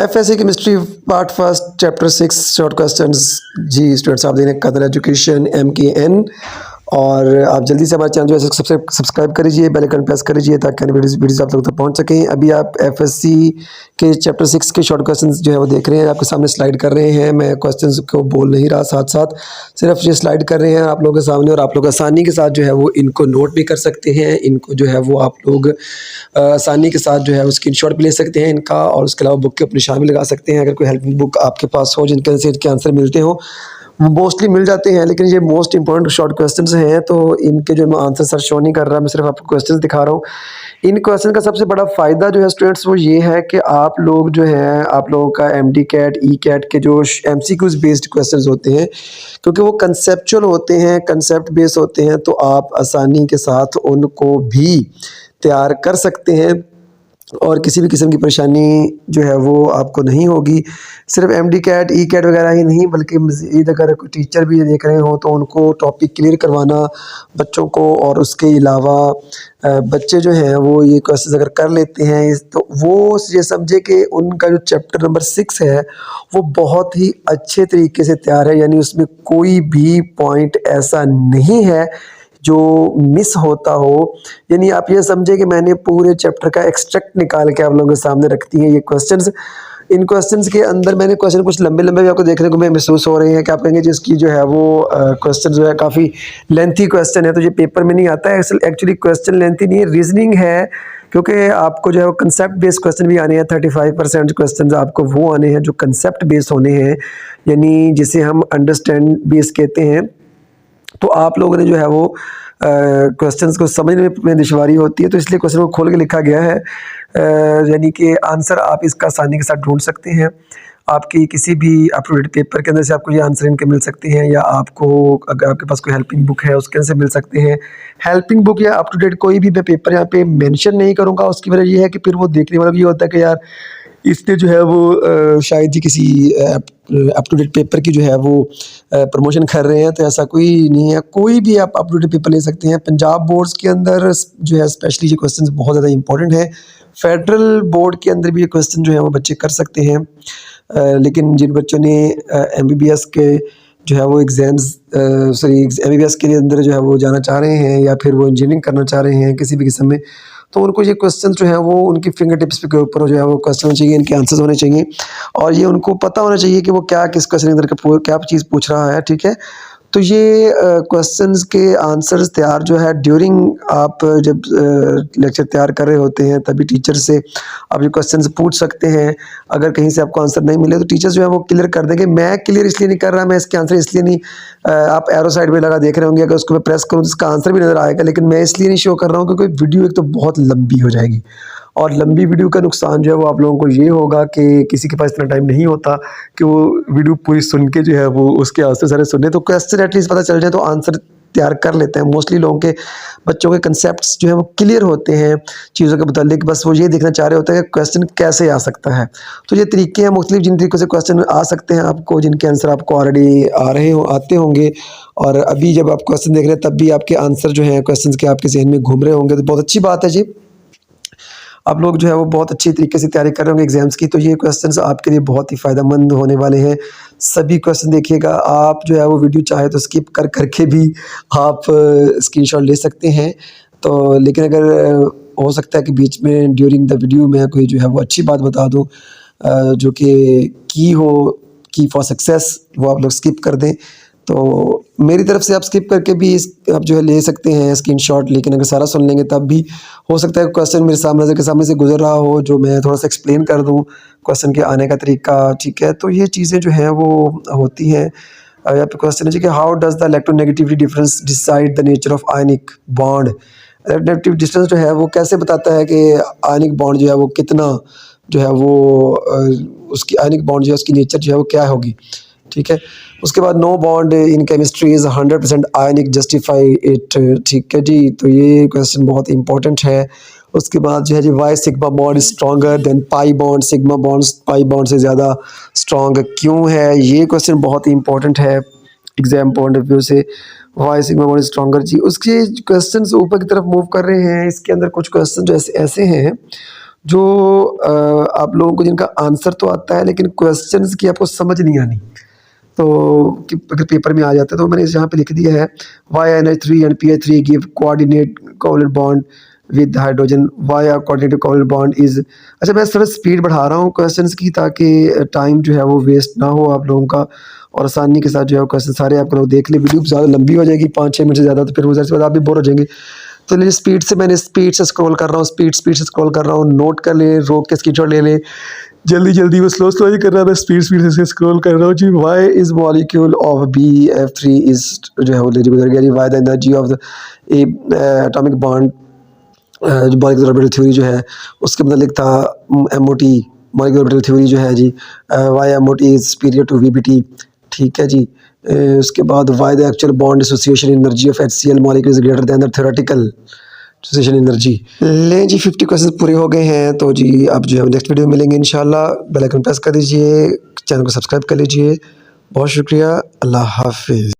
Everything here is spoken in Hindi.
FSc chemistry part first chapter 6 short questions. जी स्टूडेंट्स, आप देख रहे हैं कदर एजुकेशन MKN और आप जल्दी से हमारे चैनल जो है सब्सक्राइब कर लीजिए, बेल आइकन प्रेस कर लीजिए ताकि आने वीडियोस आप लोग तक पहुंच सकें। अभी आप एफएससी के चैप्टर 6 के शॉर्ट क्वेश्चंस जो है वो देख रहे हैं, आपके सामने स्लाइड कर रहे हैं। मैं क्वेश्चंस को बोल नहीं रहा, साथ साथ सिर्फ ये स्लाइड कर रहे हैं आप लोगों के सामने, और आप लोग आसानी के साथ जो है वो इनको नोट भी कर सकते हैं। इनको जो है वो आप लोग आसानी के साथ जो है वो स्क्रीनशॉट भी ले सकते हैं इनका, और उसके अलावा बुक के अपने निशान भी लगा सकते हैं। अगर कोई हेल्पिंग बुक आपके पास हो जिनके से इनके आंसर मिलते हो, मोस्टली मिल जाते हैं, लेकिन ये मोस्ट इंपॉर्टेंट शॉर्ट क्वेश्चंस हैं तो इनके जो मैं आंसर सर शो नहीं कर रहा, मैं सिर्फ आपको क्वेश्चंस दिखा रहा हूँ। इन क्वेश्चन का सबसे बड़ा फ़ायदा जो है स्टूडेंट्स वो ये है कि आप लोग जो है आप लोगों का MD कैट ई कैट के जो MCQs बेस्ड क्वेश्चंस होते हैं, क्योंकि वो कंसेप्चुअल होते हैं, कंसेप्ट बेस्ड होते हैं, तो आप आसानी के साथ उनको भी तैयार कर सकते हैं और किसी भी किस्म की परेशानी जो है वो आपको नहीं होगी। सिर्फ MD कैट ई कैट वगैरह ही नहीं, बल्कि मज़ीद अगर कोई टीचर भी देख रहे हो तो उनको टॉपिक क्लियर करवाना बच्चों को, और उसके अलावा बच्चे जो हैं वो ये क्वेश्चन अगर कर लेते हैं तो वो ये समझे कि उनका जो चैप्टर नंबर 6 है वो बहुत ही अच्छे तरीके से तैयार है, यानी उसमें कोई भी पॉइंट ऐसा नहीं है जो मिस होता हो। यानी आप ये समझे कि मैंने पूरे चैप्टर का एक्सट्रैक्ट निकाल के आप लोगों के सामने रखती हैं ये क्वेश्चंस। इन क्वेश्चंस के अंदर मैंने क्वेश्चन कुछ लंबे लंबे भी आपको देखने को महसूस हो रहे हैं कि आप कहेंगे जिसकी जो है वो क्वेश्चन जो है काफ़ी लेंथी क्वेश्चन है, तो ये पेपर में नहीं आता है। एक्चुअली क्वेश्चन लेंथी नहीं है, रीजनिंग है, क्योंकि आपको जो है वो कंसेप्ट बेस्ड क्वेश्चन भी आने हैं। 35% क्वेश्चन आपको वो आने हैं जो कंसेप्ट बेस्ड होने हैं, यानी जिसे हम अंडरस्टैंड बेस्ड कहते हैं। तो आप लोगों ने जो है वो क्वेश्चंस को समझने में दुश्वारी होती है, तो इसलिए क्वेश्चन को खोल के लिखा गया है, यानी कि आंसर आप इसका आसानी के साथ ढूंढ सकते हैं। आपकी किसी भी अप टू डेट पेपर के अंदर से आपको ये आंसर इनके मिल सकते हैं, या आपको अगर आपके पास कोई हेल्पिंग बुक है उसके अंदर से मिल सकते हैं। हेल्पिंग बुक या अप टू डेट कोई भी मैं पेपर यहाँ पे मेंशन नहीं करूँगा, उसकी वजह ये है कि फिर वो देखने वाला भी ये होता है कि यार इसने जो है वो शायद ही किसी अप टू डेट पेपर की जो है वो प्रमोशन कर रहे हैं, तो ऐसा कोई नहीं है। कोई भी आप अप टू डेट पेपर ले सकते हैं। पंजाब बोर्ड्स के अंदर जो है स्पेशली ये क्वेश्चन बहुत ज़्यादा इंपॉर्टेंट है। फेडरल बोर्ड के अंदर भी ये क्वेश्चन जो है वो बच्चे कर सकते हैं, लेकिन जिन बच्चों ने MBBS के जो है वो एग्ज़ाम्स MBBS के लिए अंदर जो है वो जाना चाह रहे हैं, या फिर वो इंजीनियरिंग करना चाह रहे हैं किसी भी किस्म में, तो उनको ये क्वेश्चन जो है वो उनकी फिंगर टिप्स के ऊपर जो है वो क्वेश्चन होने चाहिए, इनके आंसर्स होने चाहिए, और ये उनको पता होना चाहिए कि वो क्या किस क्वेश्चन के अंदर क्या चीज़ पूछ रहा है। ठीक है, तो ये क्वेश्चंस के आंसर्स तैयार जो है ड्यूरिंग आप जब लेक्चर तैयार कर रहे होते हैं तभी टीचर से आप ये क्वेश्चंस पूछ सकते हैं। अगर कहीं से आपको आंसर नहीं मिले तो टीचर्स जो है वो क्लियर कर देंगे। मैं क्लियर इसलिए नहीं कर रहा, मैं इसके आंसर इसलिए नहीं, आप एरो साइड में लगा देख रहे होंगे, अगर उसको मैं प्रेस करूँ तो इसका आंसर भी नज़र आएगा, लेकिन मैं इसलिए नहीं शो कर रहा हूँ क्योंकि वीडियो एक तो बहुत लंबी हो जाएगी, और लंबी वीडियो का नुकसान जो है वो आप लोगों को ये होगा कि किसी के पास इतना टाइम नहीं होता कि वो वीडियो पूरी सुन के जो है वो उसके आंसर सारे सुने, तो क्वेश्चन एटलीस्ट पता चल जाए तो आंसर तैयार कर लेते हैं। मोस्टली लोगों के बच्चों के कंसेप्ट्स जो है वो क्लियर होते हैं चीज़ों के मुतालिक, बस वो ये देखना चाह रहे होते हैं कि क्वेश्चन कैसे आ सकता है। तो ये तरीके हैं मुख्तलिफ जिन तरीक़ों से क्वेश्चन आ सकते हैं आपको, जिनके आंसर आपको ऑलरेडी आते होंगे, और अभी जब आप क्वेश्चन देख रहे हैं तब भी आपके आंसर जो हैं क्वेश्चन के आपके जहन में घूम रहे होंगे, तो बहुत अच्छी बात है जी। आप लोग जो है वो बहुत अच्छी तरीके से तैयारी कर रहे होंगे एग्ज़ाम्स की, तो ये क्वेश्चंस आपके लिए बहुत ही फ़ायदेमंद होने वाले हैं। सभी क्वेश्चन देखिएगा, आप जो है वो वीडियो चाहे तो स्किप कर करके भी आप स्क्रीनशॉट ले सकते हैं, तो लेकिन अगर हो सकता है कि बीच में ड्यूरिंग द वीडियो में कोई जो है वो अच्छी बात बता दूँ जो कि की फॉर सक्सेस, वो आप लोग स्किप कर दें, तो मेरी तरफ से आप स्किप करके भी आप जो है ले सकते हैं स्क्रीनशॉट, लेकिन अगर सारा सुन लेंगे तब भी हो सकता है क्वेश्चन मेरे नज़र के सामने से गुजर रहा हो जो मैं थोड़ा सा एक्सप्लेन कर दूं क्वेश्चन के आने का तरीका। ठीक है, तो ये चीज़ें जो हैं वो होती हैं। यहाँ पे क्वेश्चन है कि how does the electronegativity difference decide the nature of ionic bond. Electronegative distance जो है वो कैसे बताता है कि आयनिक बॉन्ड जो है वो कितना जो है वो उसकी आयनिक बॉन्ड जो है उसकी नेचर जो है वो क्या होगी। ठीक है, उसके बाद no bond in chemistry is 100% ionic justify it. ठीक है जी, तो ये क्वेश्चन बहुत इंपॉर्टेंट है। उसके बाद जो है जी why sigma bond stronger than pi bond, sigma bond pi bond से ज़्यादा स्ट्रॉन्ग क्यों है, ये क्वेश्चन बहुत ही इंपॉर्टेंट है एग्जाम पॉइंट ऑफ व्यू से। वाई सिग्मा बॉन्ड स्ट्रॉन्गर जी, उसके क्वेश्चन ऊपर की तरफ मूव कर रहे हैं। इसके अंदर कुछ क्वेश्चन जो ऐसे हैं जो आप लोगों को जिनका आंसर तो आता है लेकिन क्वेश्चंस की आपको समझ नहीं आनी, तो कि अगर पेपर में आ जाता है तो मैंने यहाँ पे लिख दिया है why NH3 and PH3 give coordinate covalent bond with hydrogen, why coordinate covalent bond is. अच्छा, मैं थोड़ा स्पीड बढ़ा रहा हूँ क्वेश्चंस की ताकि टाइम जो है वो वेस्ट ना हो आप लोगों का, और आसानी के साथ जो है वो क्वेश्चन सारे आप लोग देख ले। वीडियो ज़्यादा लंबी हो जाएगी 5-6 मिनट से ज़्यादा, तो फिर वो ज़्यादा से ज़्यादा आप भी बोर हो जाएंगे। तो लिए स्पीड से स्क्रॉल कर रहा हूँ, स्पीड से स्क्रॉल कर रहा हूँ, नोट कर ले, रोक के स्क्रीनशॉट ले ले, जल्दी वो स्लो ही कर रहा है, मैं स्पीड से स्क्रॉल कर रहा हूँ जी। Why is molecule of BF3 is जो है वो ले गुजर गया जी। Why the energy of the atomic bond जो मॉलिक्यूलर ऑर्बिटल थ्योरी जो है उसके मतलब लिखता MOT मॉलिक्यूलर ऑर्बिटल थ्योरी जो है जी, why MOT is superior to VBT, ठीक है जी। उसके बाद why the actual bond association energy of HCl molecule is greater than the theoretical association energy. ले जी 50 क्वेश्चन पूरे हो गए हैं, तो जी अब जो है नेक्स्ट वीडियो में मिलेंगे इंशाल्लाह। बेल आइकन प्रेस कर दीजिए, चैनल को सब्सक्राइब कर लीजिए। बहुत शुक्रिया, अल्लाह हाफिज़।